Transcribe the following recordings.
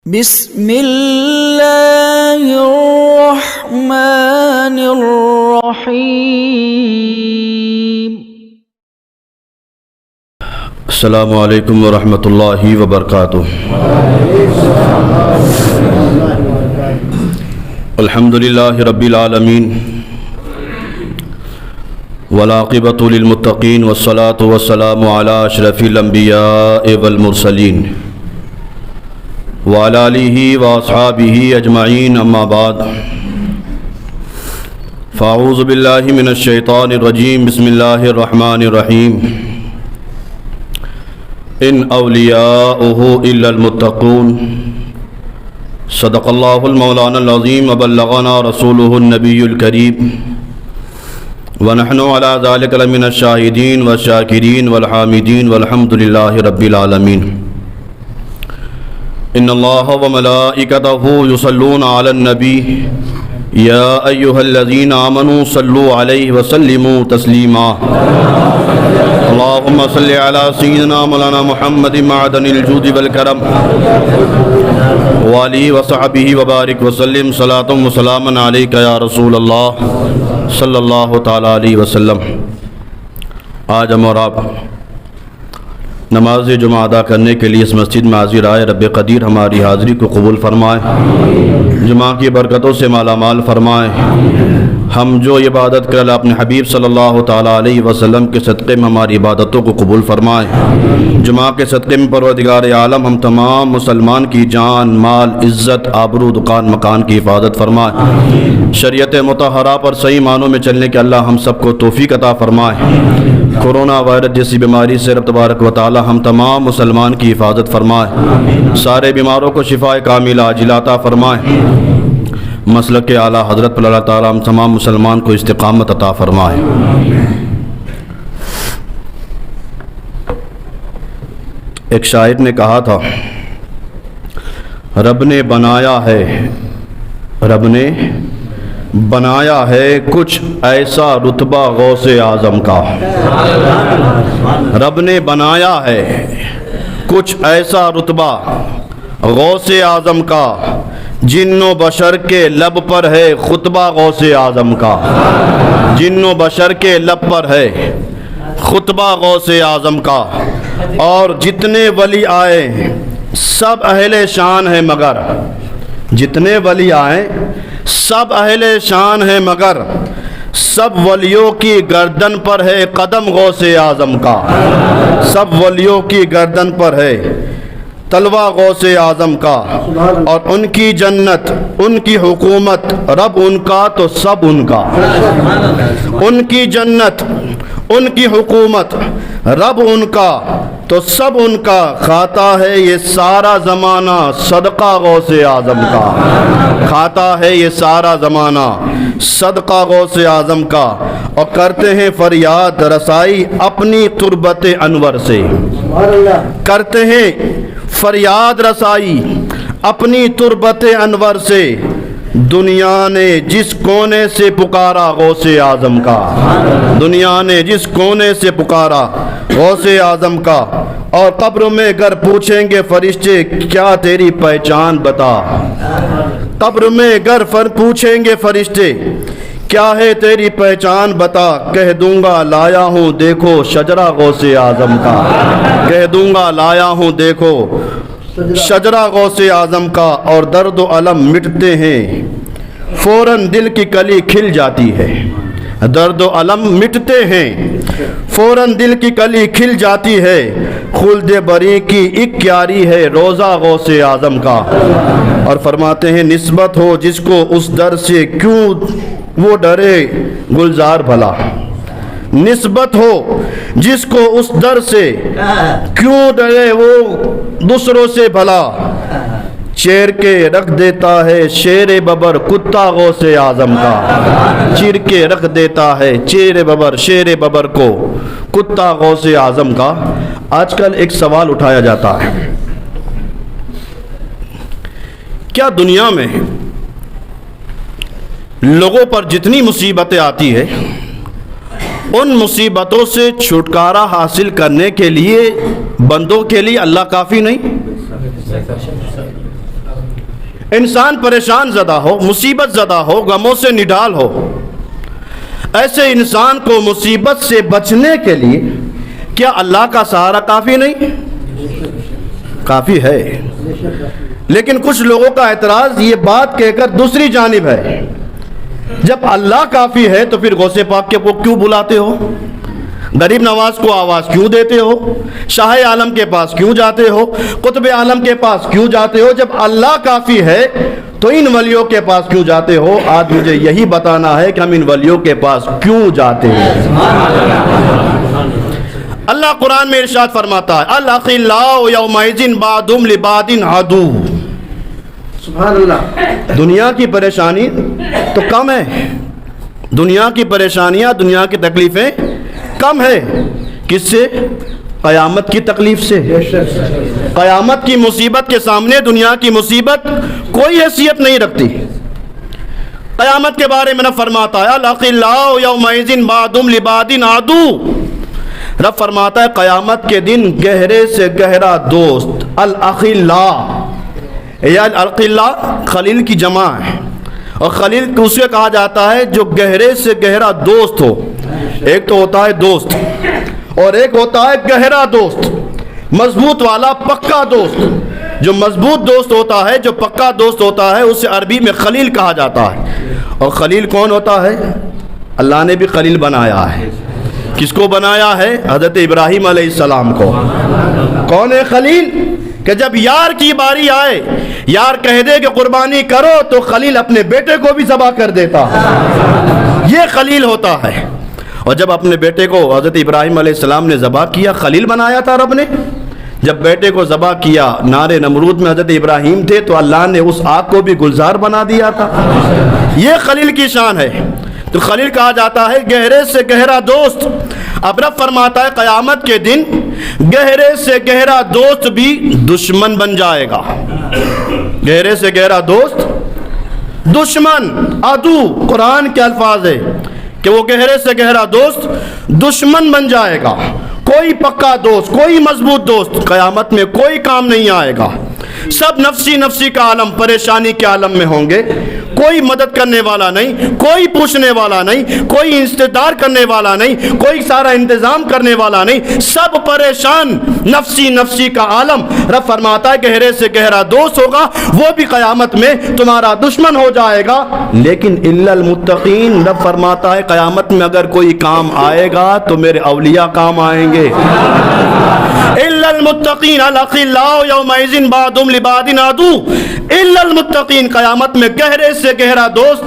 بسم اللہ الرحمن الرحیم۔ السلام علیکم ورحمۃ اللہ وبرکاتہ۔ الحمد للہ رب العالمین والعاقبۃ للمتقین والصلاۃ والسلام علی اشرف الانبیاء والمرسلین وعلی آلہ واصحابہ اجمعین، اما بعد فاعوذ باللہ من الشیطان الرجیم، بسم اللہ الرحمن الرحیم۔ ان اولیاؤہ الا المتقون، صدق اللہ المولانا العظیم وبلغنا رسولہ النبی الکریم، ونحن علی ذلک لمن الشاہدین والشاکرین والحامدین والحمد للہ رب العالمین۔ ان اللہ وملائکتہ یصلون علی النبی یا ایہا الذین آمنوا صلوا علیہ وسلموا تسلیما۔ اللہم صلی علی سیدنا مولانا محمد معدن الجود والکرم وآلہ وصحبہ وبارک وسلم، صلاۃ وسلاما علیک یا رسول اللہ صلی اللہ تعالیٰ علیہ وسلم۔ آج ہم اور آپ نماز جمعہ ادا کرنے کے لیے اس مسجد میں حاضر آئے۔ رب قدیر ہماری حاضری کو قبول فرمائے، جمعہ کی برکتوں سے مالا مال فرمائے۔ ہم جو عبادت کر اللہ اپنے حبیب صلی اللہ تعالیٰ علیہ وسلم کے صدقے میں ہماری عبادتوں کو قبول فرمائے۔ جمعہ کے صدقے میں پروردگار عالم ہم تمام مسلمان کی جان، مال، عزت، آبرو، دکان، مکان کی حفاظت فرمائے۔ شریعت مطہرہ پر صحیح معنوں میں چلنے کے اللہ ہم سب کو توفیق عطا فرمائے۔ کورونا وائرس جیسی بیماری سے رب تبارک و تعالی ہم تمام مسلمان کی حفاظت فرمائے۔ سارے بیماروں کو شفاء کاملہ عاجلہ عطا فرمائے۔ مسلک اعلیٰ حضرت پر اللہ تعالی ہم تمام مسلمان کو استقامت عطا فرمائے۔ ایک شاعر نے کہا تھا، رب نے بنایا ہے کچھ ایسا رتبہ غوث اعظم کا۔ رب نے بنایا ہے کچھ ایسا رتبہ غوث اعظم کا، جن و بشر کے لب پر ہے خطبہ غوث اعظم کا۔ جن و بشر کے لب پر ہے خطبہ غوث اعظم کا، اور جتنے ولی آئے سب اہل شان ہے مگر، جتنے ولی آئے سب اہل شان ہے مگر، سب ولیوں کی گردن پر ہے قدم غوث اعظم کا۔ سب ولیوں کی گردن پر ہے تلوہ غوث اعظم کا، اور ان کی جنت، ان کی حکومت، رب ان کا تو سب ان کا۔ ان کی جنت، ان کی حکومت، رب ان کا تو سب ان کا، کھاتا ہے یہ سارا زمانہ صدقہ غوث اعظم کا۔ کھاتا ہے یہ سارا زمانہ صدقہ غوث اعظم کا، اور کرتے ہیں فریاد رسائی اپنی تربت انور سے۔ کرتے ہیں فریاد رسائی اپنی تربت انور سے، دنیا نے جس کونے سے پکارا غوث اعظم کا۔ دنیا نے جس کونے سے پکارا غوث اعظم کا، اور قبر میں گر پوچھیں گے فرشتے کیا تیری پہچان بتا۔ قبر میں گر پوچھیں گے فرشتے کیا ہے تیری پہچان بتا، کہہ دوں گا لایا ہوں دیکھو شجرہ غوث اعظم کا۔ کہہ دوں گا لایا ہوں دیکھو شجرہ غوث اعظم کا، اور درد و علم مٹتے ہیں فوراً دل کی کلی کھل جاتی ہے۔ درد و علم مٹتے ہیں فوراً دل کی کلی کھل جاتی ہے، خلد بری کی ایک کیاری ہے روزہ غوث اعظم کا۔ اور فرماتے ہیں نسبت ہو جس کو اس در سے کیوں وہ ڈرے گلزار بھلا۔ نسبت ہو جس کو اس در سے کیوں ڈرے وہ دوسروں سے بھلا، چیر کے رکھ دیتا ہے شیر ببر کتا غوث اعظم کا۔ چیر کے رکھ دیتا ہے شیر ببر کو کتا غوث اعظم کا۔ آج کل ایک سوال اٹھایا جاتا ہے، کیا دنیا میں لوگوں پر جتنی مصیبتیں آتی ہیں ان مصیبتوں سے چھٹکارا حاصل کرنے کے لیے بندوں کے لیے اللہ کافی نہیں؟ انسان پریشان زدہ ہو، مصیبت زدہ ہو، غموں سے نڈال ہو، ایسے انسان کو مصیبت سے بچنے کے لیے کیا اللہ کا سہارا کافی نہیں؟ کافی ہے۔ لیکن کچھ لوگوں کا اعتراض یہ بات کہہ کر دوسری جانب ہے، جب اللہ کافی ہے تو پھر غوث پاک کے کو کیوں بلاتے ہو؟ غریب نواز کو آواز کیوں دیتے ہو؟ شاہ عالم کے پاس کیوں جاتے ہو؟ قطب عالم کے پاس کیوں جاتے ہو؟ جب اللہ کافی ہے تو ان ولیوں کے پاس کیوں جاتے ہو؟ آج مجھے یہی بتانا ہے کہ ہم ان ولیوں کے پاس کیوں جاتے ہیں۔ اللہ قرآن میں ارشاد فرماتا ہے الاخلاء یومئذ بعضهم لبعض عدو۔ سبحان اللہ۔ دنیا کی پریشانی تو کم ہے، دنیا کی پریشانیاں، دنیا کی تکلیفیں کم ہے، کس سے؟ قیامت کی تکلیف سے۔ قیامت کی مصیبت کے سامنے دنیا کی مصیبت کوئی حیثیت نہیں رکھتی۔ قیامت کے بارے میں رب فرماتا ہے الاخلاء یومئذ بعضهم لبعض عدو۔ رب فرماتا ہے قیامت کے دن گہرے سے گہرا دوست، الاخلاء یا الاخلاء خلیل کی جمع ہے، اور خلیل اسے کہا جاتا ہے جو گہرے سے گہرا دوست ہو۔ ایک تو ہوتا ہے دوست اور ایک ہوتا ہے گہرا دوست، مضبوط والا پکا دوست۔ جو مضبوط دوست ہوتا ہے، جو پکا دوست ہوتا ہے، اسے عربی میں خلیل کہا جاتا ہے۔ اور خلیل کون ہوتا ہے؟ اللہ نے بھی خلیل بنایا ہے۔ کس کو بنایا ہے؟ حضرت ابراہیم علیہ السلام کو۔ کون ہے خلیل؟ کہ جب یار کی باری آئے، یار کہہ دے کہ قربانی کرو تو خلیل اپنے بیٹے کو بھی ذبح کر دیتا، یہ خلیل ہوتا ہے۔ اور جب اپنے بیٹے کو حضرت ابراہیم علیہ السلام نے ذبح کیا، خلیل بنایا تھا رب نے۔ جب بیٹے کو ذبح کیا، نار نمرود میں حضرت ابراہیم تھے تو اللہ نے اس آگ کو بھی گلزار بنا دیا تھا۔ یہ خلیل کی شان ہے۔ تو خلیل کہا جاتا ہے گہرے سے گہرا دوست۔ اب رب فرماتا ہے قیامت کے دن گہرے سے گہرا دوست بھی دشمن بن جائے گا۔ گہرے سے گہرا دوست دشمن، عدو، قرآن کے الفاظ ہے کہ وہ گہرے سے گہرا دوست دشمن بن جائے گا۔ کوئی پکا دوست، کوئی مضبوط دوست قیامت میں کوئی کام نہیں آئے گا۔ سب نفسی نفسی کا عالم، پریشانی کے عالم میں ہوں گے۔ کوئی مدد کرنے والا نہیں، کوئی پوچھنے والا نہیں، کوئی انتظار کرنے والا نہیں، کوئی سارا انتظام کرنے والا نہیں، سب پریشان، نفسی نفسی کا عالم۔ رب فرماتا ہے گہرے سے گہرا دوست ہوگا، وہ بھی قیامت میں تمہارا دشمن ہو جائے گا۔ لیکن الا المتقین، رب فرماتا ہے قیامت میں اگر کوئی کام آئے گا تو میرے اولیاء کام آئیں گے۔ الا المتقین الاخلاء یومئذ بعضهم لبعض عدو الا المتقین، قیامت میں گہرے سے گہرا دوست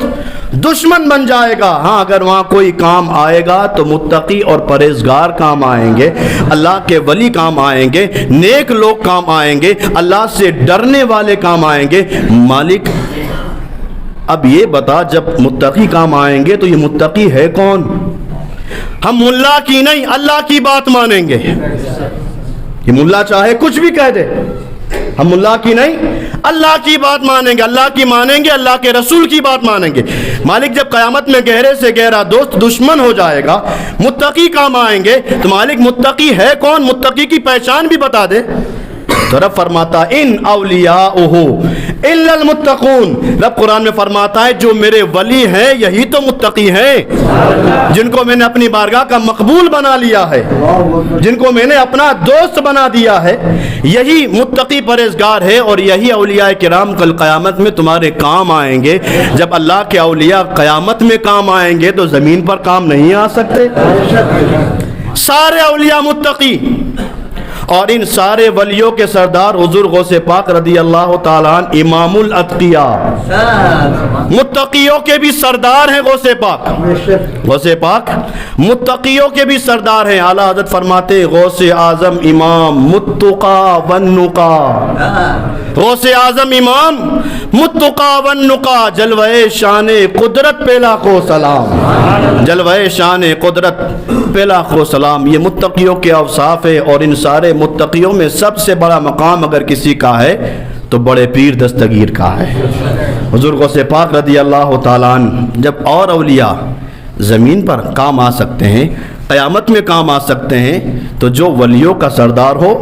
دشمن بن جائے گا۔ ہاں اگر وہاں کوئی کام آئے گا تو متقی اور پرہیزگار کام آئیں گے، اللہ کے ولی کام آئیں گے، نیک لوگ کام آئیں گے، اللہ سے ڈرنے والے کام آئیں گے۔ مالک اب یہ بتا، جب متقی کام آئیں گے تو یہ متقی ہے کون؟ ہم ملا کی نہیں اللہ کی بات مانیں گے۔ یہ ملا چاہے کچھ بھی کہہ دے، ہم ملا کی نہیں اللہ کی بات مانیں گے، اللہ کی مانیں گے، اللہ کے رسول کی بات مانیں گے۔ مالک جب قیامت میں گہرے سے گہرا دوست دشمن ہو جائے گا، متقی کام آئیں گے، تو مالک متقی ہے کون؟ متقی کی پہچان بھی بتا دے۔ تو رب فرماتا ان اولیاؤہ الا المتقون، رب قرآن میں فرماتا ہے جو میرے ولی ہیں یہی تو متقی ہیں، جن کو میں نے اپنی بارگاہ کا مقبول بنا لیا ہے، جن کو میں نے اپنا دوست بنا دیا ہے، یہی متقی پرہیزگار ہے، اور یہی اولیاء کرام کل قیامت میں تمہارے کام آئیں گے۔ جب اللہ کے اولیاء قیامت میں کام آئیں گے تو زمین پر کام نہیں آ سکتے۔ سارے اولیاء متقی، اور ان سارے ولیوں کے سردار حضور غوث پاک رضی اللہ تعالیٰ عنہ امام الاتقیاء، متقیوں کے بھی سردار ہیں غوث پاک۔ غوث پاک متقیوں کے بھی سردار ہیں۔ اعلیٰ حضرت فرماتے غوث اعظم امام متقا والنقا، غوث اعظم امام متقا والنقا، جلوہ شان قدرت پہ لاکھوں سلام، جلوہ شان قدرت پہ لاکھوں سلام۔ یہ متقیوں کے اوصاف ہے، اور ان سارے متقیوں میں سب سے بڑا مقام اگر کسی کا ہے تو بڑے پیر دستگیر کا ہے۔ حضور غوث پاک رضی اللہ تعالیٰ عنہ، جب اور اولیاء زمین پر کام آ سکتے ہیں قیامت میں کام آ سکتے ہیں، تو جو ولیوں کا سردار ہو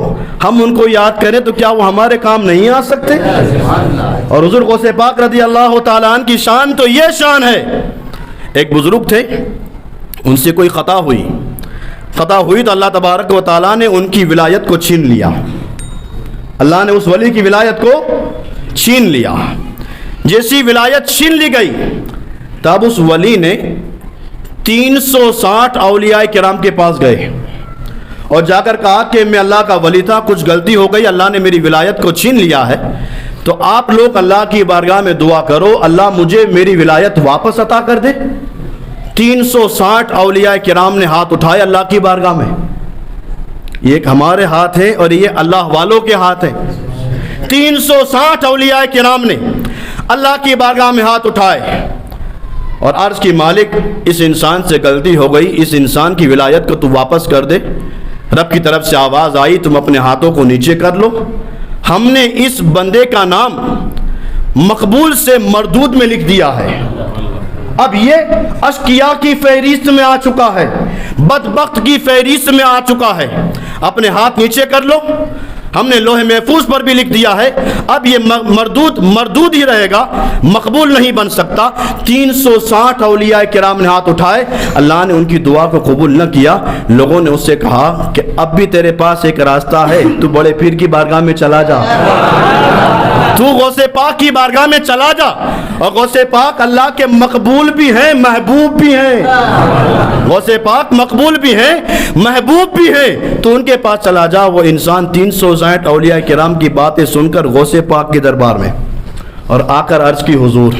ہم ان کو یاد کریں تو کیا وہ ہمارے کام نہیں آ سکتے؟ اور حضور غوث پاک رضی اللہ تعالیٰ عنہ کی شان تو یہ شان ہے. ایک بزرگ تھے، ان سے کوئی خطا ہوئی تو اللہ تبارک و تعالیٰ نے ان کی ولایت کو چھین لیا. اللہ نے اس ولی کی ولایت کو چھین لیا. جیسی ولایت چھین لی گئی تب اس ولی نے 360 اولیاء کرام کے پاس گئے اور جا کر کہا کہ میں اللہ کا ولی تھا، کچھ غلطی ہو گئی، اللہ نے میری ولایت کو چھین لیا ہے، تو آپ لوگ اللہ کی بارگاہ میں دعا کرو اللہ مجھے میری ولایت واپس عطا کر دے. 360 اولیاء کرام نے ہاتھ اٹھائے اللہ کی بارگاہ میں. یہ ایک ہمارے ہاتھ ہے اور یہ اللہ والوں کے ہاتھ ہیں. 360 اولیاء کرام نے اللہ کی بارگاہ میں ہاتھ اٹھائے اور عرض کی مالک اس انسان سے غلطی ہو گئی، اس انسان کی ولایت کو تو واپس کر دے. رب کی طرف سے آواز آئی تم اپنے ہاتھوں کو نیچے کر لو. ہم نے اس بندے کا نام مقبول سے مردود میں لکھ دیا ہے. اب یہ اشقیاء کی فہرست میں آ چکا ہے، بدبخت کی فہرست میں آ چکا ہے. اپنے ہاتھ نیچے کر لو. ہم نے لوح محفوظ پر بھی لکھ دیا ہے اب یہ مردود ہی رہے گا، مقبول نہیں بن سکتا. 360 اولیاء کرام نے ہاتھ اٹھائے، اللہ نے ان کی دعا کو قبول نہ کیا. لوگوں نے اس سے کہا کہ اب بھی تیرے پاس ایک راستہ ہے، تو بڑے پیر کی بارگاہ میں چلا جا، تو غوث پاک کی بارگاہ میں چلا جا. اور غوث پاک اللہ کے مقبول بھی ہیں محبوب بھی ہیں. غوث پاک مقبول بھی ہیں محبوب بھی ہیں، تو ان کے پاس چلا جا. وہ انسان 360 اولیاء کرام کی باتیں سن کر غوث پاک کے دربار میں اور آ کر عرض کی حضور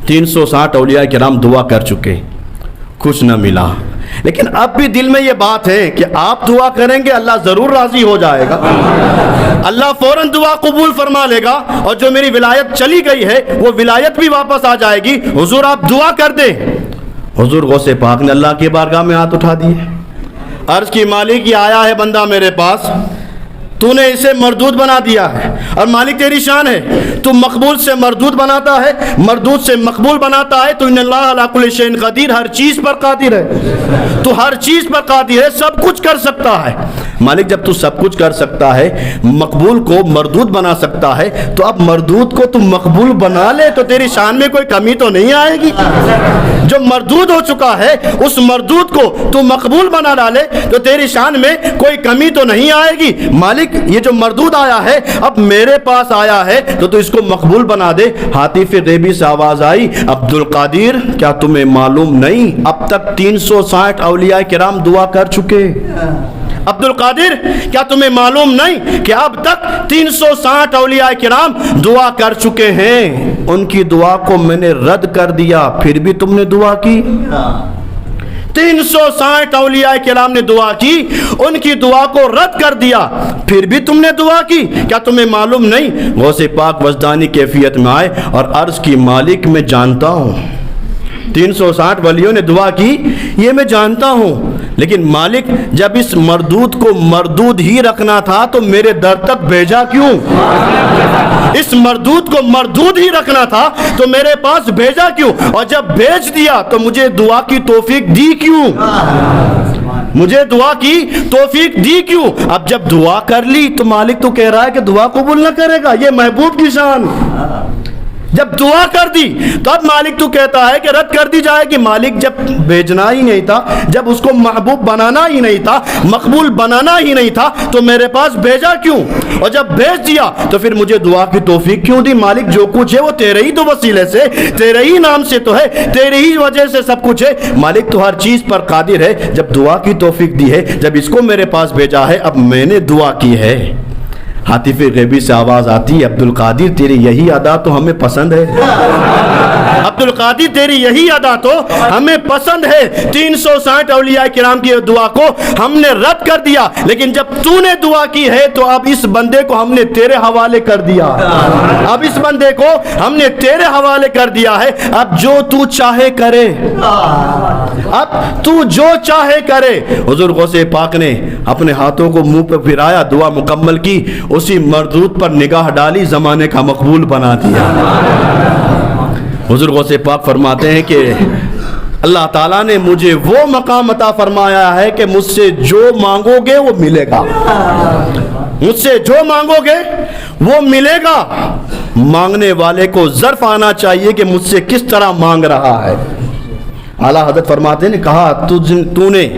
360 اولیاء کرام دعا کر چکے، کچھ نہ ملا، لیکن اب بھی دل میں یہ بات ہے کہ آپ دعا کریں گے اللہ ضرور راضی ہو جائے گا، اللہ فوراً دعا قبول فرما لے گا، اور جو میری ولایت چلی گئی ہے وہ ولایت بھی واپس آ جائے گی. حضور آپ دعا کر دیں. حضور غوث پاک نے اللہ کی بارگاہ میں ہاتھ اٹھا دیے. عرض کی مالک یہ آیا ہے بندہ میرے پاس، تو نے اسے مردود بنا دیا ہے، اور مالک تیری شان ہے تو مقبول سے مردود بناتا ہے، مردود سے مقبول بناتا ہے. تو ان اللہ علی کل شیء قدیر، ہر چیز پر قادر ہے، تو ہر چیز پر قادر ہے، سب کچھ کر سکتا ہے. مالک جب تو سب کچھ کر سکتا ہے، مقبول کو مردود بنا سکتا ہے، تو اب مردود کو تو مقبول بنا لے، تو تیری شان میں کوئی کمی تو نہیں آئے گی. جو مردود ہو چکا ہے اس مردود کو تو مقبول بنا ڈالے تو تیری شان میں کوئی کمی تو نہیں آئے گی. مالک یہ جو مردود آیا ہے اب میرے پاس آیا ہے تو اس کو مقبول بنا دے. حاطف غیبی سے آواز آئی عبد القادر کیا تمہیں معلوم نہیں اب تک 360 اولیاء کرام دعا کر چکے؟ عبد القادر کیا تمہیں معلوم نہیں کہ اب تک 360 اولیاء کرام دعا کر چکے ہیں؟ ان کی دعا کو میں نے رد کر دیا، پھر بھی تم نے دعا کی. 360 اولیاء کرام نے دعا کی، ان کی دعا کو رد کر دیا، پھر بھی تم نے دعا کی. کیا تمہیں معلوم نہیں؟ غوث پاک وجدانی کیفیت میں آئے اور عرض کی مالک میں جانتا ہوں 360 ولیوں نے دعا کی، یہ میں جانتا ہوں، لیکن مالک جب اس مردود کو مردود ہی رکھنا تھا تو میرے در تک بھیجا کیوں؟ اس مردود کو مردود ہی رکھنا تھا تو میرے پاس بھیجا کیوں؟ اور جب بھیج دیا تو مجھے دعا کی توفیق دی کیوں؟ مجھے دعا کی توفیق دی کیوں؟ اب جب دعا کر لی تو مالک تو کہہ رہا ہے کہ دعا قبول نہ کرے گا، یہ محبوب کی شان. جب دعا کر دی تو اب مالک تو کہتا ہے کہ رد کر دی جائے گی. مالک جب بھیجنا ہی نہیں تھا، جب اس کو محبوب بنانا ہی نہیں تھا، مقبول بنانا ہی نہیں تھا، تو میرے پاس بھیجا کیوں؟ اور جب بھیج دیا تو پھر مجھے دعا کی توفیق کیوں دی؟ مالک جو کچھ ہے وہ تیرے ہی تو وسیلے سے، تیرے ہی نام سے تو ہے، تیرے ہی وجہ سے سب کچھ ہے. مالک تو ہر چیز پر قادر ہے. جب دعا کی توفیق دی ہے، جب اس کو میرے پاس بھیجا ہے، اب میں نے دعا کی ہے. حاطف غیبی سے آواز آتی عبد القادر تیری یہی ادا تو ہمیں پسند ہے. عبد القادر تیری یہی ادا تو ہمیں پسند ہے. 360 اولیاء کرام کی دعا کو ہم نے رد کر دیا، لیکن جب تو نے دعا کی ہے تو اب اس بندے کو ہم نے تیرے حوالے کر دیا. اب اس بندے کو ہم نے تیرے حوالے کر دیا ہے. اب جو تو چاہے کرے، اب تو جو چاہے کرے. حضور غوث پاک نے اپنے ہاتھوں کو منہ پہ پھرایا، دعا مکمل کی، اسی مردود پر نگاہ ڈالی، زمانے کا مقبول بنا دیا. حضور غوث پاک فرماتے ہیں کہ اللہ تعالیٰ نے مجھے وہ مقام عطا فرمایا ہے کہ مجھ سے جو مانگو گے وہ ملے گا، مجھ سے جو مانگو گے وہ ملے گا۔ مانگنے والے کو ظرف آنا چاہیے کہ مجھ سے کس طرح مانگ رہا ہے۔ اعلیٰ حضرت فرماتے نے کہا تو نے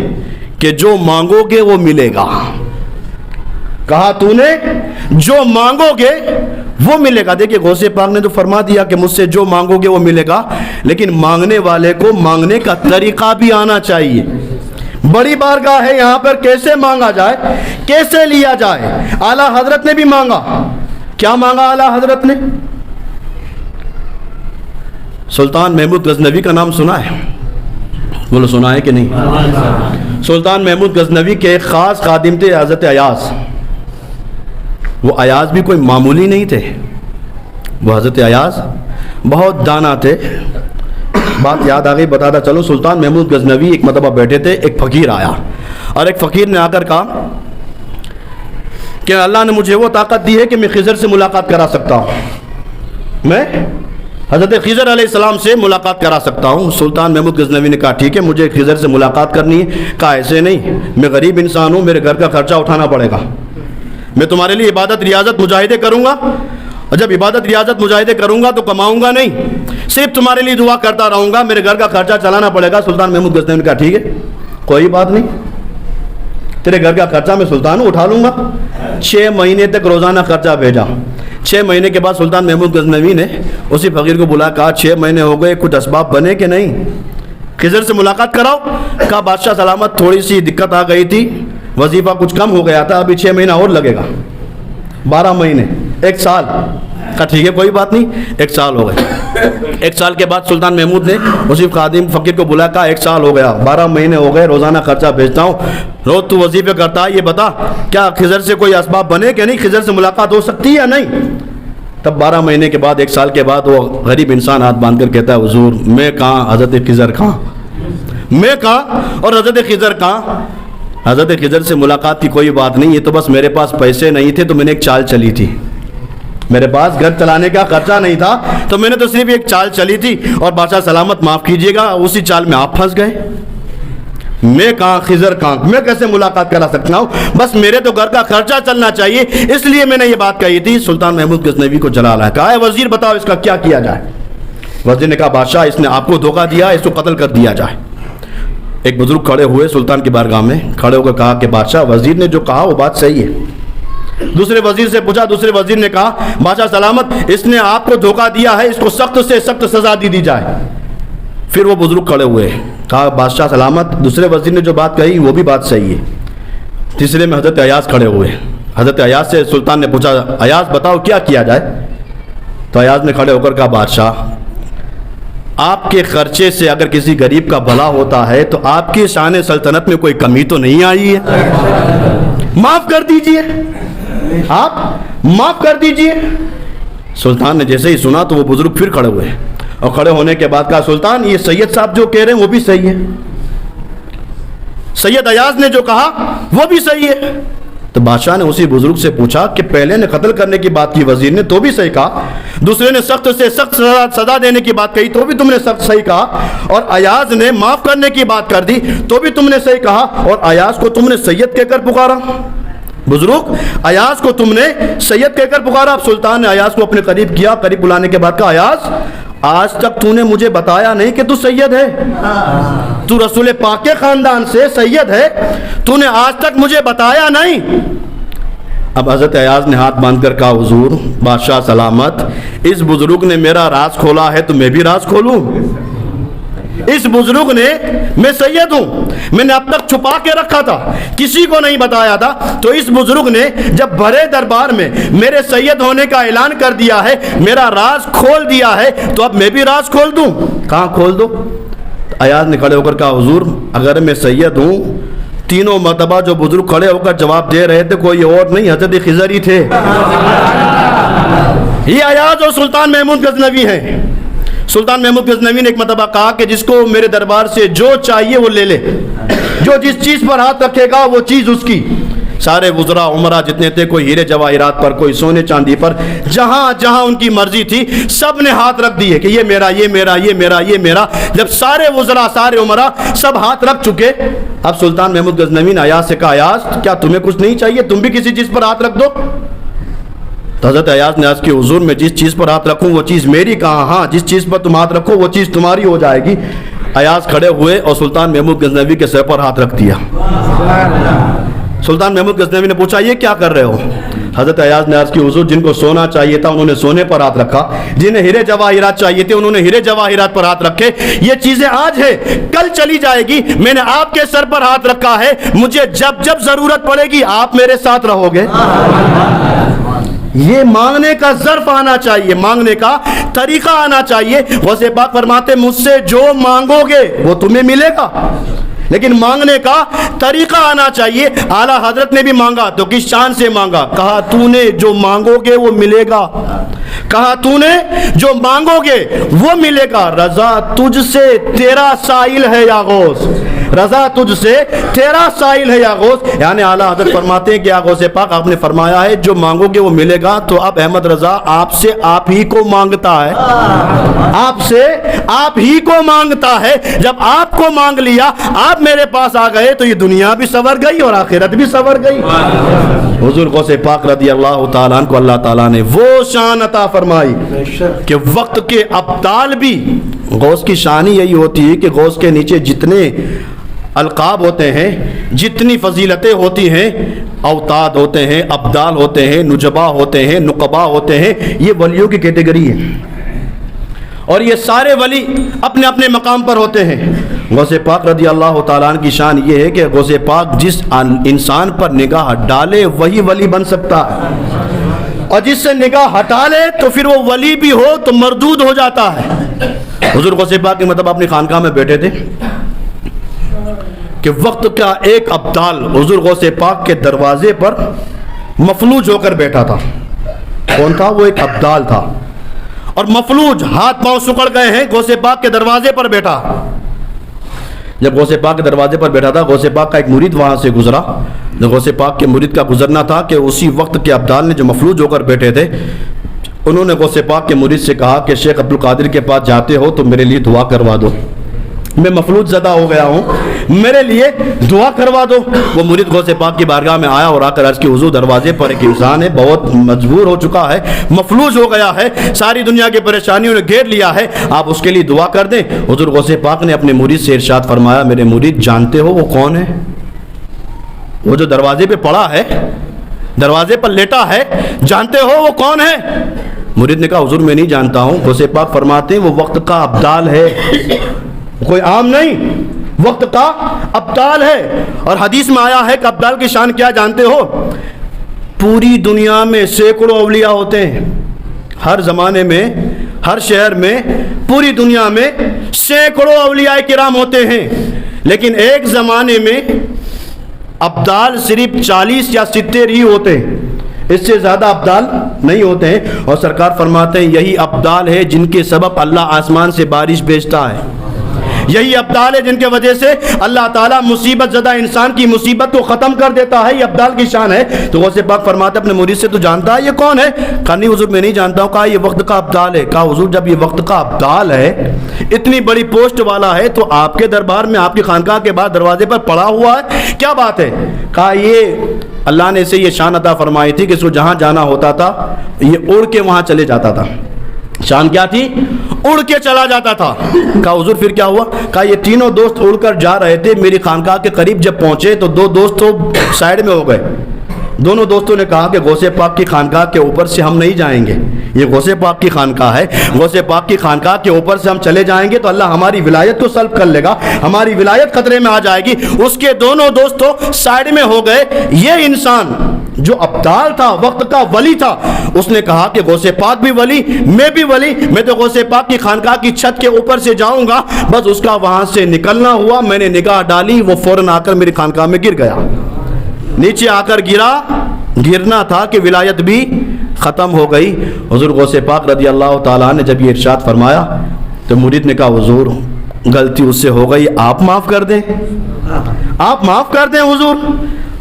کہ جو مانگو گے وہ ملے گا، کہا تو نے جو مانگو گے وہ ملے گا۔ دیکھیں غوث پاک نے تو فرما دیا کہ مجھ سے جو مانگو گے وہ ملے گا، لیکن مانگنے والے کو مانگنے کا طریقہ بھی آنا چاہیے۔ بڑی بارگاہ ہے، یہاں پر کیسے مانگا جائے، کیسے لیا جائے۔ اعلیٰ حضرت نے بھی مانگا، کیا مانگا اعلیٰ حضرت نے؟ سلطان محمود غزنوی کا نام سنا ہے؟ بولو سنا ہے کہ نہیں؟ سلطان محمود غزنوی کے ایک خاص خادم تھے حضرت ایاز۔ وہ ایاز بھی کوئی معمولی نہیں تھے، وہ حضرت ایاز بہت دانا تھے۔ بات یاد آ گئی، بتاتا چلو۔ سلطان محمود غزنوی ایک مرتبہ بیٹھے تھے، ایک فقیر آیا اور ایک فقیر نے آ کر کہا کہ اللہ نے مجھے وہ طاقت دی ہے کہ میں خضر سے ملاقات کرا سکتا ہوں، میں حضرت خضر علیہ السلام سے ملاقات کرا سکتا ہوں۔ سلطان محمود غزنوی نے کہا ٹھیک ہے، مجھے خضر سے ملاقات کرنی ہے۔ کہا ایسے نہیں، میں غریب انسان ہوں، میرے گھر کا خرچہ اٹھانا پڑے گا، میں تمہارے لیے عبادت ریاضت مجاہدے کروں گا، اور جب عبادت ریاضت مجاہدے کروں گا تو کماؤں گا نہیں، صرف تمہارے لیے دعا کرتا رہوں گا، میرے گھر کا خرچہ چلانا پڑے گا۔ سلطان محمود غزنوی نے کہا ٹھیک ہے، کوئی بات نہیں، تیرے گھر کا خرچہ میں سلطان اٹھا لوں گا۔ 6 مہینے تک روزانہ خرچہ بھیجا۔ 6 مہینے کے بعد سلطان محمود غزنوی نے اسی فقیر کو بلا، کہا 6 مہینے ہو گئے، کچھ اسباب بنے کہ نہیں، خضر سے ملاقات کراؤ۔ کہا بادشاہ سلامت، تھوڑی سی دقت آ گئی تھی، وظیفہ کچھ کم ہو گیا تھا، ابھی 6 مہینہ اور لگے گا، 12 مہینے، 1 سال۔ کہا ٹھیک ہے کوئی بات نہیں، 1 سال ہو گئے۔ 1 سال کے بعد سلطان محمود نے اسی خادم فقیر کو بلا، کہا 1 سال ہو گیا، 12 مہینے ہو گئے، روزانہ خرچہ بھیجتا ہوں، روز تو وظیفے کرتا ہے، یہ بتا کیا خضر سے کوئی اسباب بنے کہ نہیں، خضر سے ملاقات ہو سکتی ہے یا نہیں؟ تب 12 مہینے کے بعد، 1 سال کے بعد وہ غریب انسان ہاتھ باندھ کر کہتا ہے حضور میں کہاں، حضرت خضر کہاں، میں کہاں اور حضرت خضر کہاں؟ حضرت خضر سے ملاقات کی کوئی بات نہیں، یہ تو بس میرے پاس پیسے نہیں تھے تو میں نے ایک چال چلی تھی، میرے پاس گھر چلانے کا خرچہ نہیں تھا تو میں نے تو صرف ایک چال چلی تھی، اور بادشاہ سلامت معاف کیجیے گا اسی چال میں آپ پھنس گئے۔ میں کہاں خضر کہاں، میں کیسے ملاقات کرا سکتا ہوں، بس میرے تو گھر کا خرچہ چلنا چاہیے، اس لیے میں نے یہ بات کہی تھی۔ سلطان محمود غزنوی کو جلال ہے، کہا ہے وزیر بتاؤ اس کا کیا کیا جائے۔ وزیر نے کہا بادشاہ اس نے آپ کو دھوکہ دیا، اس کو قتل کر دیا جائے۔ ایک بزرگ کھڑے ہوئے سلطان کی بارگاہ میں، کھڑے ہو کر کہا کہ بادشاہ وزیر نے جو کہا وہ بات صحیح ہے۔ دوسرے وزیر سے پوچھا، دوسرے وزیر نے کہا بادشاہ سلامت اس نے آپ کو دھوکہ دیا ہے، اس کو سخت سے سخت سزا دی جائے۔ پھر وہ بزرگ کھڑے ہوئے، کہا بادشاہ سلامت دوسرے وزیر نے جو بات کہی وہ بھی بات صحیح ہے۔ تیسرے میں حضرت ایاز کھڑے ہوئے، حضرت ایاز سے سلطان نے پوچھا ایاز بتاؤ کیا کیا جائے؟ تو ایاز نے کھڑے ہو کر کہا بادشاہ آپ کے خرچے سے اگر کسی غریب کا بھلا ہوتا ہے تو آپ کی شان سلطنت میں کوئی کمی تو نہیں آئی ہے، معاف کر دیجئے، آپ معاف کر دیجئے۔ سلطان نے جیسے ہی سنا تو وہ بزرگ پھر کھڑے ہوئے، اور کھڑے ہونے کے بعد کہا سلطان یہ سید صاحب جو کہہ رہے ہیں وہ بھی صحیح ہے، سید ایاز نے جو کہا وہ بھی صحیح ہے۔ تو بادشاہ نے اسی بزرگ سے پوچھا کہ پہلے نے قتل کرنے کی بات کی وزیر نے تو بھی صحیح کہا، دوسرے نے سخت سے سخت سزا دینے کی بات کہی تو بھی تم نے سخت صحیح کہا، اور ایاز نے معاف کرنے کی بات کر دی تو بھی تم نے صحیح کہا، اور ایاز کو تم نے سید کہہ کر پکارا، بزرگ ایاز کو تم نے سید کہہ کر پکارا۔ اب سلطان نے ایاز کو اپنے قریب کیا، قریب بلانے کے بعد کہا ایاز آج تک تو نے مجھے بتایا نہیں کہ تو سید ہے، تو رسول پاک کے خاندان سے سید ہے، تو نے آج تک مجھے بتایا نہیں۔ اب حضرت ایاز نے ہاتھ باندھ کر کہا حضور بادشاہ سلامت اس بزرگ نے میرا راز کھولا ہے تو میں بھی راز کھولوں، اس بزرگ نے، میں سید ہوں، میں نے اب تک چھپا کے رکھا تھا، کسی کو نہیں بتایا تھا، تو اس بزرگ نے جب بڑے دربار میں میرے سید ہونے کا اعلان کر دیا ہے، میرا راز کھول دیا ہے، تو اب میں بھی راز کھول دوں۔ کہاں کھول دو؟ ایاز نے کھڑے ہو کر کہا حضور اگر میں سید ہوں، تینوں مرتبہ جو بزرگ کھڑے ہو کر جواب دے رہے تھے کوئی اور نہیں حضرت خضر ہی تھے، یہ ایاز اور سلطان محمود غزنوی ہیں۔ سلطان محمود غزنوی نے ایک مرتبہ کہا کہ جس کو میرے دربار سے جو چاہیے وہ لے لے، جو جس چیز پر ہاتھ رکھے گا وہ چیز اس کی، سارے وزراء عمرہ جتنے تھے، کوئی ہیرے جواہرات پر، کوئی سونے چاندی پر، جہاں جہاں ان کی مرضی تھی سب نے ہاتھ رکھ دیے کہ یہ میرا، یہ میرا، یہ میرا، یہ میرا۔ جب سارے وزراء، سارے عمرہ سب ہاتھ رکھ چکے، اب سلطان محمود غزنوی نے ایاز سے کہا، ایاز کیا تمہیں کچھ نہیں چاہیے؟ تم بھی کسی چیز پر ہاتھ رکھ دو۔ تو حضرت ایاز نے عرض کی، حضور میں جس چیز پر ہاتھ رکھوں وہ چیز میری کہاں؟ ہاں، جس چیز پر تم ہاتھ رکھو وہ چیز تمہاری ہو جائے گی۔ ایاز کھڑے ہوئے اور سلطان محمود غزنوی کے سر پر ہاتھ رکھ دیا۔ سلطان محمود غزنوی نے پوچھا، یہ کیا کر رہے ہو؟ حضرت ایاز نے عرض کی، حضور جن کو سونا چاہیے تھا انہوں نے سونے پر ہاتھ رکھا، جنہیں ہیرے جواہرات چاہیے تھے انہوں نے ہیرے جواہرات پر ہاتھ رکھے۔ یہ چیزیں آج ہے، کل چلی جائے گی، میں نے آپ کے سر پر ہاتھ رکھا ہے، مجھے جب جب ضرورت پڑے گی آپ میرے ساتھ رہو گے۔ یہ مانگنے کا ظرف آنا چاہیے، مانگنے کا طریقہ آنا چاہیے۔ غوث پاک فرماتے، مجھ سے جو مانگو گے وہ تمہیں ملے گا، لیکن مانگنے کا طریقہ آنا چاہیے۔ اعلیٰ حضرت نے بھی مانگا تو کس شان سے مانگا؟ کہا تو نے جو مانگو گے وہ ملے گا، کہا تو نے جو مانگو گے وہ ملے گا۔ رضا تجھ سے تیرا سائل ہے یا غوث، رضا تجھ سے تیرا سائل ہے یا غوث۔ یعنی اعلیٰ حضرت فرماتے ہیں کہ یا غوث پاک آپ نے فرمایا ہے جو مانگو گے وہ ملے گا، تو اب احمد رضا آپ سے آپ ہی کو مانگتا ہے، آپ سے آپ ہی کو مانگتا ہے۔ جب آپ کو مانگ لیا، آپ میرے پاس آ گئے تو یہ دنیا بھی سنور گئی اور آخرت بھی سنور گئی۔ حضور غوث پاک رضی اللہ تعالیٰ عنہ کو اللہ تعالیٰ نے وہ شان عطا فرمائی کہ وقت کے ابدال بھی، غوث کی شان ہی یہی ہوتی ہے کہ غوث کے نیچے جتنے القاب ہوتے ہیں، جتنی فضیلتیں ہوتی ہیں، اوتاد ہوتے ہیں، ابدال ہوتے ہیں، نجبا ہوتے ہیں، نقبا ہوتے ہیں، یہ ولیوں کی کیٹیگری ہے، اور یہ سارے ولی اپنے اپنے مقام پر ہوتے ہیں۔ غوث پاک رضی اللہ تعالیٰ عنہ کی شان یہ ہے کہ غوث پاک جس انسان پر نگاہ ڈالے وہی ولی بن سکتا ہے، اور جس سے نگاہ ہٹا لے تو پھر وہ ولی بھی ہو تو مردود ہو جاتا ہے۔ حضور غوث پاک کے مطلب اپنی خانقاہ میں بیٹھے تھے کہ وقت کا ایک ابدال حضور غوث پاک کے دروازے پر مفلوج ہو کر بیٹھا تھا۔ کون تھا وہ؟ ایک ابدال تھا، اور مفلوج، ہاتھ پاؤں سکڑ گئے ہیں، غوث پاک کے دروازے پر بیٹھا۔ جب غوث پاک کے دروازے پر بیٹھا تھا، غوث پاک کا ایک مرید وہاں سے گزرا۔ غوث پاک کے مرید کا گزرنا تھا کہ اسی وقت کے ابدال نے جو مفلوج ہو کر بیٹھے تھے، انہوں نے غوث پاک کے مرید سے کہا کہ شیخ عبدالقادر کے پاس جاتے ہو تو میرے لیے دعا کروا دو، میں مفلوج زدہ ہو گیا ہوں، میرے لیے دعا کروا دو۔ وہ مرید غوث پاک کی بارگاہ میں آیا اور آ کر عرض کی، حضور دروازے پر ایک انسان ہے، بہت مجبور ہو چکا ہے، مفلوج ہو گیا ہے، ساری دنیا کی پریشانیوں نے گھیر لیا ہے، آپ اس کے لیے دعا کر دیں۔ حضور غوث پاک نے اپنے مرید سے ارشاد فرمایا، میرے مرید جانتے ہو وہ کون ہے؟ وہ جو دروازے پہ پڑا ہے، دروازے پر لیٹا ہے، جانتے ہو وہ کون ہے؟ مرید نے کہا، حضور میں نہیں جانتا ہوں۔ غوث پاک فرماتے ہیں وہ وقت کا ابدال ہے، کوئی عام نہیں، وقت کا ابدال ہے۔ اور حدیث میں آیا ہے کہ ابدال کی شان کیا جانتے ہو؟ پوری دنیا میں سینکڑوں اولیاء ہوتے ہیں، ہر زمانے میں، ہر شہر میں، پوری دنیا میں سینکڑوں اولیاء کرام ہوتے ہیں، لیکن ایک زمانے میں ابدال صرف 40 یا 70 ہی ہوتے ہیں، اس سے زیادہ ابدال نہیں ہوتے ہیں۔ اور سرکار فرماتے ہیں یہی ابدال ہے جن کے سبب اللہ آسمان سے بارش بھیجتا ہے، یہی ابدال ہے جن کے وجہ سے اللہ تعالیٰ مصیبت زدہ انسان کی مصیبت کو ختم کر دیتا ہے، یہ ابدال کی شان ہے۔ تو غوث پاک فرماتے اپنے مرید سے، تو جانتا ہے یہ کون ہے؟ کہا نہیں حضور میں نہیں جانتا ہوں۔ کہا یہ وقت کا ابدال ہے۔ کہا حضور جب یہ وقت کا ابدال ہے، اتنی بڑی پوسٹ والا ہے، تو آپ کے دربار میں، آپ کی خانقاہ کے بعد دروازے پر پڑا ہوا ہے، کیا بات ہے؟ کہا یہ اللہ نے اسے یہ شان عطا فرمائی تھی کہ اس کو جہاں جانا ہوتا تھا یہ اڑ کے وہاں چلے جاتا تھا۔ شان کیا تھی؟ اڑ کے چلا جاتا تھا۔ کہا حضور پھر کیا ہوا؟ کہا یہ تینوں دوست اڑ کر جا رہے تھے، میری خانقاہ کے قریب جب پہنچے تو دو دوست تو سائیڈ میں ہو گئے۔ دونوں دوستوں نے کہا کہ غوث پاک کی خانقاہ کے اوپر سے ہم نہیں جائیں گے، یہ غوث پاک کی خانقاہ ہے، غوث پاک کی خانقاہ کے اوپر سے ہم چلے جائیں گے تو اللہ ہماری ولایت کو سلب کر لے گا، ہماری ولایت خطرے میں آ جائے گی۔ اس کے دونوں دوستوں سائیڈ میں ہو گئے۔ یہ انسان جو ابدال تھا، وقت کا ولی تھا، اس نے کہا کہ غوث پاک بھی ولی، میں بھی ولی، میں تو غوث پاک کی خانقاہ کی چھت کے اوپر سے جاؤں گا۔ بس اس کا وہاں سے نکلنا ہوا، میں نے نگاہ ڈالی، وہ فوراً آ کر میری خانقاہ میں گر گیا، نیچے آ کر گرنا تھا کہ ولایت بھی ختم ہو گئی۔ حضور غوث پاک رضی اللہ تعالیٰ نے جب یہ ارشاد فرمایا تو مرید نے کہا حضور غلطی اس سے ہو گئی، آپ معاف کر دیں، آپ معاف کر دیں حضور۔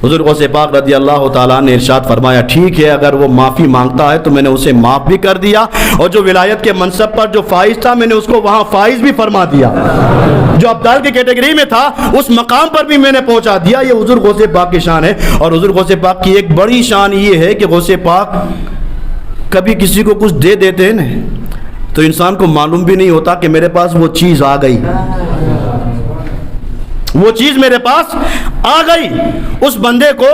حضور غوث پاک رضی اللہ تعالیٰ نے ارشاد فرمایا ٹھیک ہے اگر وہ معافی مانگتا ہے تو میں نے اسے معاف بھی کر دیا، اور جو ولایت کے منصب پر جو فائز تھا میں نے اس کو وہاں فائز بھی فرما دیا، جو ابدال کی کیٹیگری میں تھا اس مقام پر بھی میں نے پہنچا دیا۔ یہ حضور غوث پاک کی شان ہے۔ اور حضور غوث پاک کی ایک بڑی شان یہ ہے کہ غوث پاک کبھی کسی کو کچھ دے دیتے ہیں نا تو انسان کو معلوم بھی نہیں ہوتا کہ میرے پاس وہ چیز آ گئی، وہ چیز میرے پاس آ گئی، اس بندے کو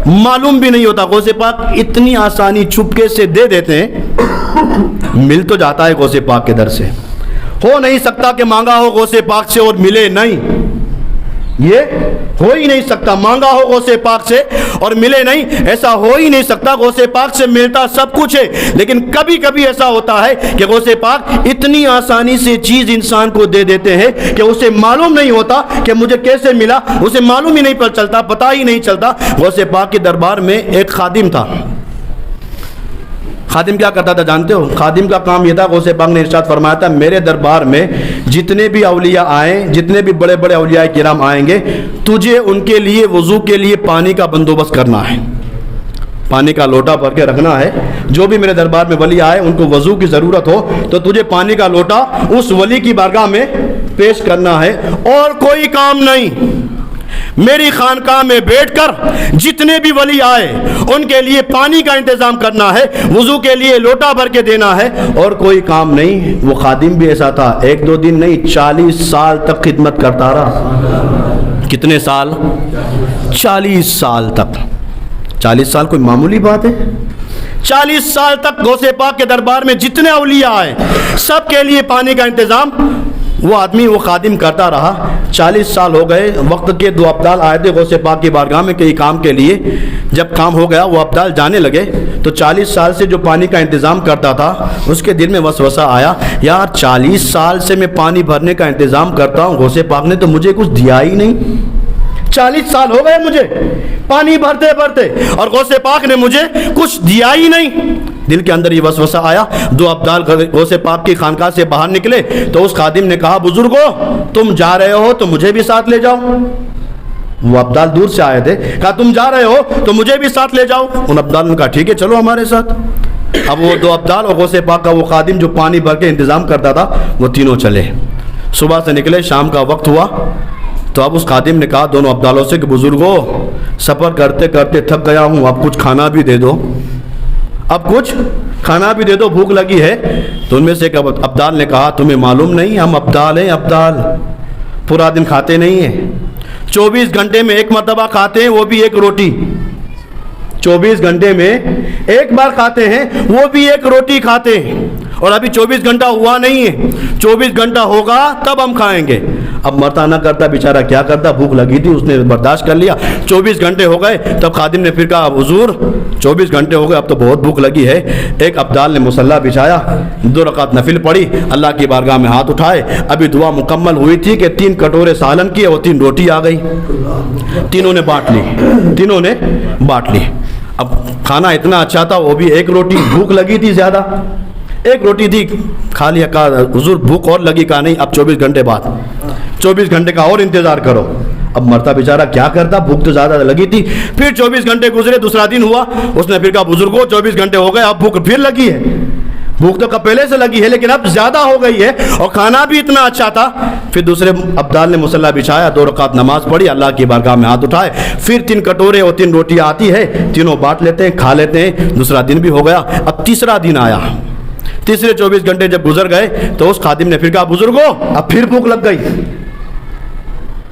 معلوم بھی نہیں ہوتا۔ غوث پاک اتنی آسانی چھپکے سے دے دیتے ہیں، مل تو جاتا ہے غوث پاک کے در سے۔ ہو نہیں سکتا کہ مانگا ہو غوث پاک سے اور ملے نہیں، یہ ہو ہی نہیں سکتا۔ مانگا ہو غوث پاک سے اور ملے نہیں، ایسا ہو ہی نہیں سکتا۔ غوث پاک سے ملتا سب کچھ ہے، لیکن کبھی کبھی ایسا ہوتا ہے کہ غوث پاک اتنی آسانی سے چیز انسان کو دے دیتے ہیں کہ اسے معلوم نہیں ہوتا کہ مجھے کیسے ملا، اسے معلوم ہی نہیں چلتا، پتہ ہی نہیں چلتا۔ غوث پاک کے دربار میں ایک خادم تھا۔ خادم کیا کرتا تھا جانتے ہو؟ خادم کا کام یہ تھا، غوث پاک نے ارشاد فرمایا تھا میرے دربار میں جتنے بھی اولیاء آئیں، جتنے بھی بڑے بڑے اولیاء کرام آئیں گے، تجھے ان کے لیے وضو کے لیے پانی کا بندوبست کرنا ہے، پانی کا لوٹا بھر کے رکھنا ہے۔ جو بھی میرے دربار میں ولی آئے ان کو وضو کی ضرورت ہو تو تجھے پانی کا لوٹا اس ولی کی بارگاہ میں پیش کرنا ہے، اور کوئی کام نہیں۔ میری خانقاہ میں بیٹھ کر جتنے بھی ولی آئے ان کے لیے پانی کا انتظام کرنا ہے، وضو کے لیے لوٹا بھر کے دینا ہے، اور کوئی کام نہیں۔ وہ خادم بھی ایسا تھا، ایک دو دن نہیں 40 سال تک خدمت کرتا رہا۔ کتنے سال؟ 40 سال تک۔ 40 سال کوئی معمولی بات ہے؟ 40 سال تک غوث پاک کے دربار میں جتنے اولیاء آئے سب کے لیے پانی کا انتظام وہ آدمی، وہ خادم کرتا رہا۔ 40 سال ہو گئے، وقت کے دو ابدال آئے تھے غوث پاک کی بارگاہ میں کئی کام کے لیے۔ جب کام ہو گیا وہ ابدال جانے لگے تو 40 سال سے جو پانی کا انتظام کرتا تھا اس کے دل میں وسوسہ آیا، یار 40 سال سے میں پانی بھرنے کا انتظام کرتا ہوں، غوث پاک نے تو مجھے کچھ دیا ہی نہیں۔ 40 سال ہو گئے مجھے پانی بھرتے بھرتے اور غوث پاک نے مجھے کچھ دیا ہی نہیں۔ دل کے اندر یہ وسوسہ آیا۔ دو ابدال غوث پاک کی خانقاہ سے باہر نکلے تو اس خادم نے کہا بزرگو تم جا رہے ہو تو مجھے بھی ساتھ لے جاؤ۔ وہ ابدال دور سے آئے تھے، کہا تم جا رہے ہو تو مجھے بھی ساتھ لے جاؤ۔ ان ابدال نے کہا ٹھیک ہے چلو ہمارے ساتھ۔ اب وہ دو ابدال اور غوث پاک کا وہ خادم جو پانی بھر کے انتظام کرتا تھا وہ تینوں چلے۔ صبح سے نکلے، شام کا وقت ہوا تو اب اس خادم نے کہا دونوں ابدالوں سے کہ بزرگو سفر کرتے کرتے تھک گیا ہوں، اب کچھ کھانا بھی دے دو، اب کچھ کھانا بھی دے دو، بھوک لگی ہے۔ تو ان میں سے ایک ابدال نے کہا تمہیں معلوم نہیں ہم ابدال ہیں، ابدال پورا دن کھاتے نہیں ہیں، 24 گھنٹے میں ایک مرتبہ کھاتے ہیں، وہ بھی ایک روٹی۔ 24 گھنٹے میں ایک بار کھاتے ہیں، وہ بھی ایک روٹی کھاتے ہیں، اور ابھی 24 گھنٹہ ہوا نہیں ہے، 24 گھنٹہ ہوگا تب ہم کھائیں گے۔ اب مرتا نہ کرتا بیچارہ کیا کرتا، بھوک لگی تھی اس نے برداشت کر لیا۔ 24 گھنٹے ہو گئے تب خادم نے پھر کہا حضور 24 گھنٹے ہو گئے اب تو بہت بھوک لگی ہے۔ ایک ابدال نے مصلی بچھایا، 2 رکعت نفل پڑھی، اللہ کی بارگاہ میں ہاتھ اٹھائے، ابھی دعا مکمل ہوئی تھی کہ 3 کٹورے سالن کی اور 3 روٹی آ گئی، تینوں نے بانٹ لی، تینوں نے بانٹ لی۔ اب کھانا اتنا اچھا تھا، وہ بھی ایک روٹی، بھوک لگی تھی زیادہ، ایک روٹی تھی، کھا لیا۔ کہا حضور بھوک اور لگی؟ کہا نہیں، اب 24 گھنٹے بعد 24 گھنٹے کا اور انتظار کرو۔ اب مرتا بیچارہ کیا کرتا، بھوک تو زیادہ لگی تھی۔ پھر 24 گھنٹے گزرے، دوسرا دن ہوا، اس نے پھر کہا بزرگوں 24 گھنٹے ہو گئے اب بھوک پھر لگی ہے، بھوک تو پہلے سے لگی ہے لیکن اب زیادہ ہو گئی ہے اور کھانا بھی اتنا اچھا تھا۔ پھر دوسرے ابدال نے مصلی بچھایا، 2 رکعت نماز پڑھی، اللہ کی بارگاہ میں ہاتھ اٹھائے، پھر 3 کٹورے اور 3 روٹیاں آتی ہے، تینوں بانٹ لیتے ہیں، کھا لیتے ہیں۔ دوسرا دن بھی ہو گیا، اب تیسرا دن آیا۔ تیسرے 24 گھنٹے جب گزر گئے تو اس خادم نے پھر کہا بزرگوں اب پھر بھوک لگ گئی،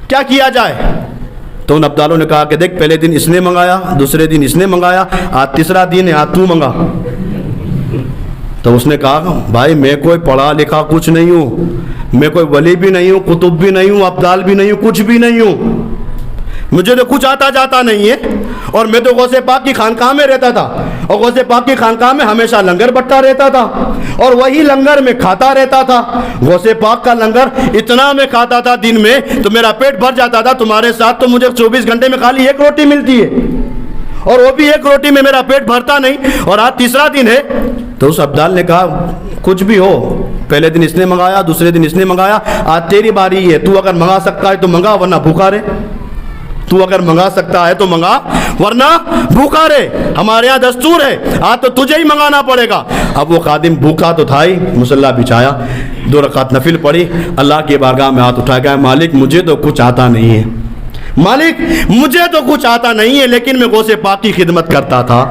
کیا کیا جائے؟ تو ان ابدالوں نے کہا کہ دیکھ پہلے دن اس نے منگایا، دوسرے دن اس نے منگایا، آج تیسرا دن ہے، آج تو منگا۔ تو اس نے کہا بھائی میں کوئی پڑھا لکھا کچھ نہیں ہوں، میں کوئی ولی بھی نہیں ہوں، قطب بھی نہیں ہوں، ابدال بھی نہیں ہوں، کچھ بھی نہیں ہوں، مجھے تو کچھ آتا جاتا نہیں ہے، اور میں تو غوث پاک کی خانقاہ میں رہتا تھا، اور غوث پاک کی خانقاہ میں ہمیشہ لنگر بٹتا رہتا تھا، اور وہی لنگر میں کھاتا رہتا تھا۔ غوث پاک کا لنگر اتنا میں کھاتا تھا دن میں تو میرا پیٹ بھر جاتا تھا، تمہارے ساتھ تو مجھے 24 گھنٹے میں خالی 1 روٹی ملتی ہے، اور وہ بھی 1 روٹی میں میرا پیٹ بھرتا نہیں، اور آج تیسرا دن ہے۔ تو اس ابدال نے کہا کچھ بھی ہو، پہلے دن اس نے منگایا، دوسرے دن اس نے منگایا، آج تیری باری ہے، تو اگر منگا سکتا ہے تو منگا ورنہ بھوکا رہے، تو اگر منگا سکتا ہے تو منگا ورنہ بھوکا رہے، ہمارے یہاں دستور ہے آج تو تجھے ہی منگانا پڑے گا۔ اب وہ خادم بھوکا تو تھا ہی، مصلی بچھایا، 2 رکعت نفل پڑھی، اللہ کی بارگاہ میں ہاتھ اٹھا گیا، مالک مجھے تو کچھ آتا نہیں ہے، مالک مجھے تو کچھ آتا نہیں ہے، لیکن میں غوث پاک کی خدمت کرتا تھا،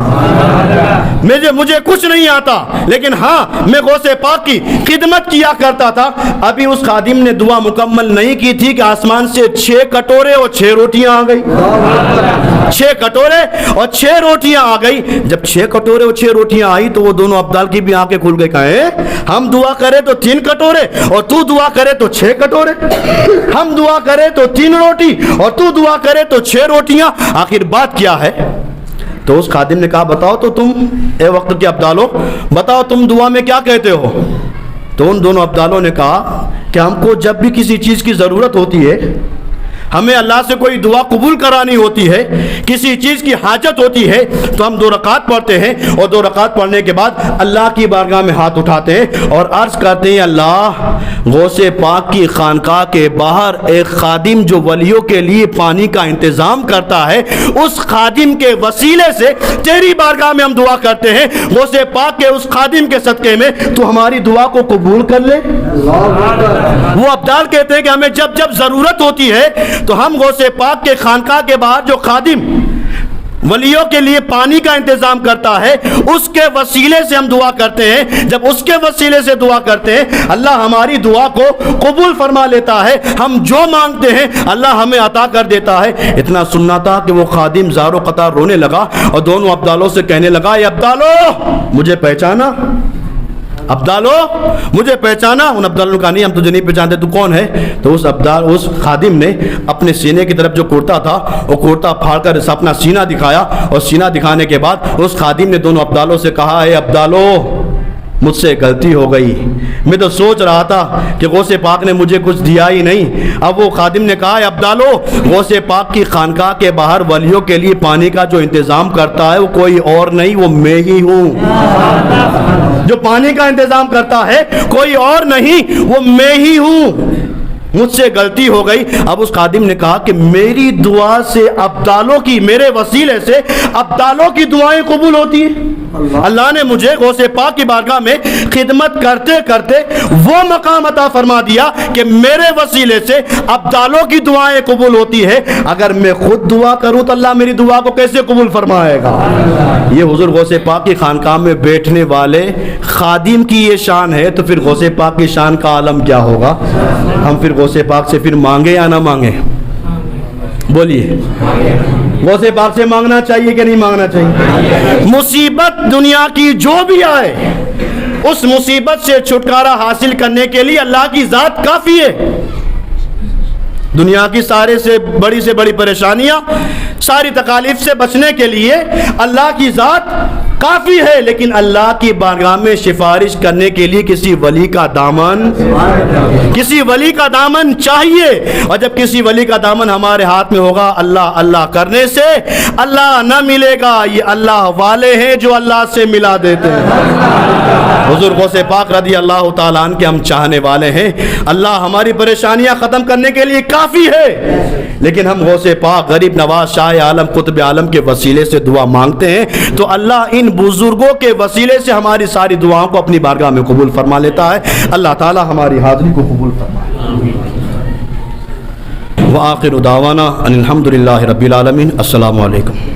مجھے کچھ نہیں آتا، لیکن ہاں میں غوث پاک کی خدمت کیا کرتا تھا۔ ابھی اس خادم نے دعا مکمل نہیں کی تھی کہ آسمان سے 6 کٹورے اور 6 روٹیاں آ گئی، 6 کٹورے اور 6 روٹیاں آ گئی۔ جب 6 کٹورے اور 6 روٹیاں آئی تو وہ دونوں ابدال کی بھی آنکھیں کھل گئی، کہیں ہم دعا کرے تو 3 کٹورے اور تو دعا کرے تو 6 کٹورے، ہم دعا کرے تو 3 روٹی اور تو دعا کرے تو 6 روٹیاں، آخر بات کیا ہے؟ تو اس خادم نے کہا بتاؤ تو تم اے وقت کے ابدالوں، بتاؤ تم دعا میں کیا کہتے ہو؟ تو ان دونوں ابدالوں نے کہا کہ ہم کو جب بھی کسی چیز کی ضرورت ہوتی ہے، ہمیں اللہ سے کوئی دعا قبول کرانی ہوتی ہے، کسی چیز کی حاجت ہوتی ہے، تو ہم 2 رکعت پڑھتے ہیں اور 2 رکعت پڑھنے کے بعد اللہ کی بارگاہ میں ہاتھ اٹھاتے ہیں اور عرض کرتے ہیں اللہ غوث پاک کی خانقاہ کے باہر ایک خادم جو ولیوں کے لیے پانی کا انتظام کرتا ہے، اس خادم کے وسیلے سے تیری بارگاہ میں ہم دعا کرتے ہیں، غوث پاک کے اس خادم کے صدقے میں تو ہماری دعا کو قبول کر لے۔ وہ ابدال کہتے ہیں کہ ہمیں جب جب ضرورت ہوتی ہے تو ہم غوث پاک کے خانقاہ کے باہر جو خادم ولیوں کے لیے پانی کا انتظام کرتا ہے اس کے وسیلے سے ہم دعا کرتے ہیں، جب اس کے وسیلے سے دعا کرتے ہیں اللہ ہماری دعا کو قبول فرما لیتا ہے، ہم جو مانگتے ہیں اللہ ہمیں عطا کر دیتا ہے۔ اتنا سننا تھا کہ وہ خادم زار و قطار رونے لگا اور دونوں ابدالوں سے کہنے لگا اے ابدالو مجھے پہچانا، ابدالو مجھے پہچانا؟ ان ابدالوں نے کہا نہیں ہم تجھے نہیں پہچانتے، تو کون ہے؟ تو اس خادم نے اپنے سینے کی طرف جو کرتا تھا وہ کرتا پھاڑ کر اپنا سینہ دکھایا، اور سینہ دکھانے کے بعد اس خادم نے دونوں ابدالوں سے کہا اے ابدالو مجھ سے غلطی ہو گئی، میں تو سوچ رہا تھا کہ غوث پاک نے مجھے کچھ دیا ہی نہیں۔ اب وہ خادم نے کہا اے ابدالو غوث پاک کی خانقاہ کے باہر ولیوں کے لیے پانی کا جو انتظام کرتا ہے وہ کوئی اور نہیں، وہ میں ہی ہوں، جو پانی کا انتظام کرتا ہے کوئی اور نہیں، وہ میں ہی ہوں، مجھ سے غلطی ہو گئی۔ اب اس خادم نے کہا کہ میری دعا سے ابدالوں کی، میرے وسیلے سے ابدالوں کی دعائیں قبول ہوتی ہیں، اللہ نے مجھے غوث پاک کی بارگاہ میں خدمت کرتے کرتے وہ مقام عطا فرما دیا کہ میرے وسیلے سے ابدالوں کی دعائیں قبول ہوتی ہے، اگر میں خود دعا کروں تو اللہ میری دعا کو کیسے قبول فرمائے گا؟ یہ حضور غوث پاک کی خانقاہ میں بیٹھنے والے خادم کی یہ شان ہے، تو پھر غوث پاک کی شان کا عالم کیا ہوگا؟ ہم پھر غوث پاک سے پھر مانگے یا نہ مانگے؟ بولیے غوث پاک سے مانگنا چاہیے کہ نہیں مانگنا چاہیے؟ مصیبت دنیا کی جو بھی آئے اس مصیبت سے چھٹکارا حاصل کرنے کے لیے اللہ کی ذات کافی ہے۔ دنیا کی سے بڑی پریشانیاں، ساری تکالیف سے بچنے کے لیے اللہ کی ذات کافی ہے، لیکن اللہ کی بارگاہ میں سفارش کرنے کے لیے کسی ولی کا دامن چاہیے، اور جب کسی ولی کا دامن ہمارے ہاتھ میں ہوگا اللہ اللہ کرنے سے اللہ نہ ملے گا، یہ اللہ والے ہیں جو اللہ سے ملا دیتے ہیں۔ حضور غوث پاک رضی اللہ تعالیٰ عنہ کے ہم چاہنے والے ہیں، اللہ ہماری پریشانیاں ختم کرنے کے لیے کافی ہے، لیکن ہم غوث پاک غریب نواز شاہ عالم قطب عالم کے وسیلے سے دعا مانگتے ہیں تو اللہ ان بزرگوں کے وسیلے سے ہماری ساری دعاؤں کو اپنی بارگاہ میں قبول فرما لیتا ہے۔ اللہ تعالی ہماری حاضری کو قبول فرمائے۔ وآخر دعوانا ان الحمدللہ رب العالمین۔ السلام علیکم۔